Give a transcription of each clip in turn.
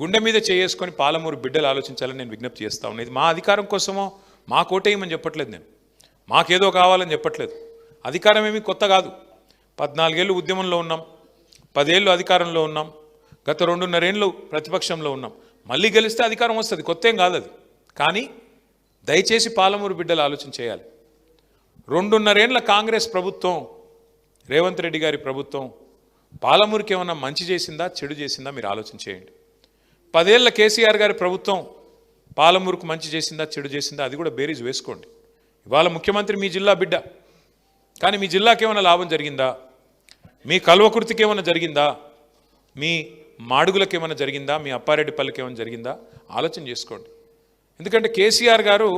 గుండె మీద చేసుకొని పాలమూరు బిడ్డలు ఆలోచించాలని నేను విజ్ఞప్తి చేస్తా ఉన్నాను. ఇది మా అధికారం కోసమో మా కోటేయమని చెప్పట్లేదు, నేను మాకేదో కావాలని చెప్పట్లేదు. అధికారం ఏమీ కొత్త కాదు. 14 ఏళ్ళు ఉద్యమంలో ఉన్నాం, 10 ఏళ్ళు అధికారంలో ఉన్నాం, గత 2.5 ఏళ్ళు ప్రతిపక్షంలో ఉన్నాం. మళ్ళీ గెలిస్తే అధికారం వస్తుంది, కొత్త ఏం కాదు అది. కానీ దయచేసి పాలమూరు బిడ్డలు ఆలోచన చేయాలి. 2.5 ఏళ్ళ కాంగ్రెస్ ప్రభుత్వం, రేవంత్ రెడ్డి గారి ప్రభుత్వం పాలమూరుకి ఏమన్నా మంచి చేసిందా చెడు చేసిందా మీరు ఆలోచన చేయండి. 10 ఏళ్ళ కేసీఆర్ గారి ప్రభుత్వం పాలమూరుకు మంచి చేసిందా చెడు చేసిందా అది కూడా బేరీజ్ వేసుకోండి. ఇవాళ ముఖ్యమంత్రి మీ జిల్లా బిడ్డ, కానీ మీ జిల్లాకి ఏమైనా లాభం జరిగిందా? మీ కల్వకుర్తికి ఏమైనా జరిగిందా? మీ మాడుగులకు ఏమైనా జరిగిందా? మీ అప్పారెడ్డిపల్లికి ఏమైనా జరిగిందా? ఆలోచన చేసుకోండి. ఎందుకంటే కేసీఆర్ గారు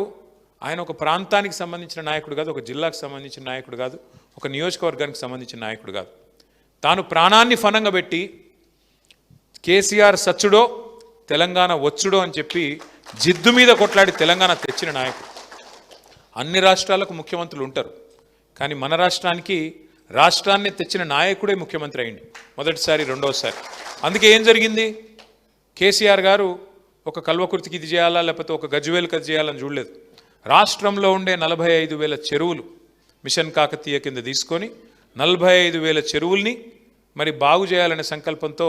ఆయన ఒక ప్రాంతానికి సంబంధించిన నాయకుడు కాదు, ఒక జిల్లాకు సంబంధించిన నాయకుడు కాదు, ఒక నియోజకవర్గానికి సంబంధించిన నాయకుడు కాదు. తాను ప్రాణాన్ని ఫనంగా పెట్టి కేసీఆర్ సచ్చుడో తెలంగాణ వచ్చుడో అని చెప్పి జిద్దు మీద కొట్లాడి తెలంగాణ తెచ్చిన నాయకుడు. అన్ని రాష్ట్రాలకు ముఖ్యమంత్రులు ఉంటారు, కానీ మన రాష్ట్రాన్ని తెచ్చిన నాయకుడే ముఖ్యమంత్రి అయింది మొదటిసారి, రెండోసారి. అందుకే ఏం జరిగింది? కేసీఆర్ గారు ఒక కల్వకుర్తికి ఇది చేయాలా లేకపోతే ఒక గజ్వేల్కి అది చేయాలని చూడలేదు. రాష్ట్రంలో ఉండే 45,000 చెరువులు మిషన్ కాకతీయ కింద తీసుకొని 45,000 చెరువుల్ని మరి బాగు చేయాలనే సంకల్పంతో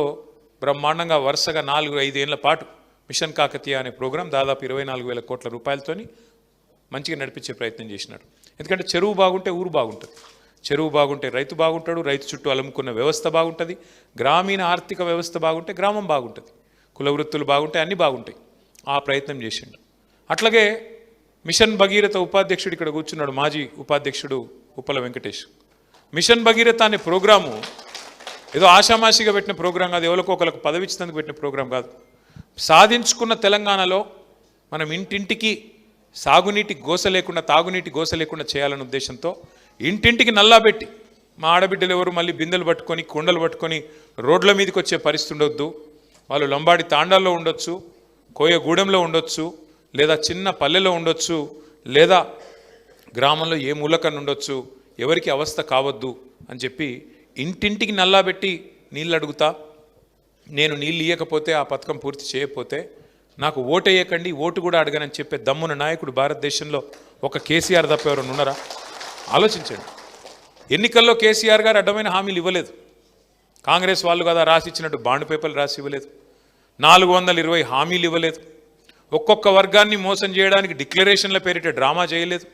బ్రహ్మాండంగా వరుసగా 4-5 ఏళ్ల పాటు మిషన్ కాకతీయ అనే ప్రోగ్రాం దాదాపు 24,000 కోట్ల రూపాయలతోని మంచిగా నడిపించే ప్రయత్నం చేసినారు. ఎందుకంటే చెరువు బాగుంటే ఊరు బాగుంటుంది, చెరువు బాగుంటే రైతు బాగుంటాడు, రైతు చుట్టూ అలుముకున్న వ్యవస్థ బాగుంటుంది, గ్రామీణ ఆర్థిక వ్యవస్థ బాగుంటే గ్రామం బాగుంటుంది, కుల వృత్తులు బాగుంటే అన్నీ బాగుంటాయి. ఆ ప్రయత్నం చేసిండు. అట్లాగే మిషన్ భగీరథ ఉపాధ్యక్షుడు ఇక్కడ కూర్చున్నాడు, మాజీ ఉపాధ్యక్షుడు ఉప్పల వెంకటేష్. మిషన్ భగీరథ అనే ప్రోగ్రాము ఏదో ఆషామాషిగా పెట్టిన ప్రోగ్రాం కాదు, ఎవరికో ఒకరికి పదవి ఇచ్చినందుకు పెట్టిన ప్రోగ్రాం కాదు. సాధించుకున్న తెలంగాణలో మనం ఇంటింటికి సాగునీటి గోస లేకుండా, తాగునీటి గోస లేకుండా చేయాలనే ఉద్దేశంతో ఇంటింటికి నల్లా పెట్టి మా ఆడబిడ్డలు ఎవరు మళ్ళీ బిందెలు పట్టుకొని కుండలు పట్టుకొని రోడ్ల మీదకి వచ్చే పరిస్థితి ఉండొద్దు. వాళ్ళు లంబాడి తాండాల్లో ఉండొచ్చు, కోయగూడెంలో ఉండొచ్చు, లేదా చిన్న పల్లెలో ఉండొచ్చు, లేదా గ్రామంలో ఏ మూలకన్నా ఉండొచ్చు, ఎవరికి అవస్థ కావద్దు అని చెప్పి ఇంటింటికి నల్లా పెట్టి నీళ్ళు అడుగుతా, నేను నీళ్ళు ఇవ్వకపోతే ఆ పథకం పూర్తి చేయకపోతే నాకు ఓటు వేయకండి, ఓటు కూడా అడగనని చెప్పే దమ్మున నాయకుడు భారతదేశంలో ఒక కేసీఆర్ తప్ప ఎవరైనా ఉన్నారా? ఆలోచించండి. ఎన్నికల్లో కేసీఆర్ గారు అడ్డమైన హామీలు ఇవ్వలేదు. కాంగ్రెస్ వాళ్ళు కదా రాసిచ్చినట్టు బాండ్ పేపర్లు రాసి ఇవ్వలేదు. 420 హామీలు ఇవ్వలేదు. ఒక్కొక్క వర్గాన్ని మోసం చేయడానికి డిక్లరేషన్ల పేరిట డ్రామా చేయలేదు.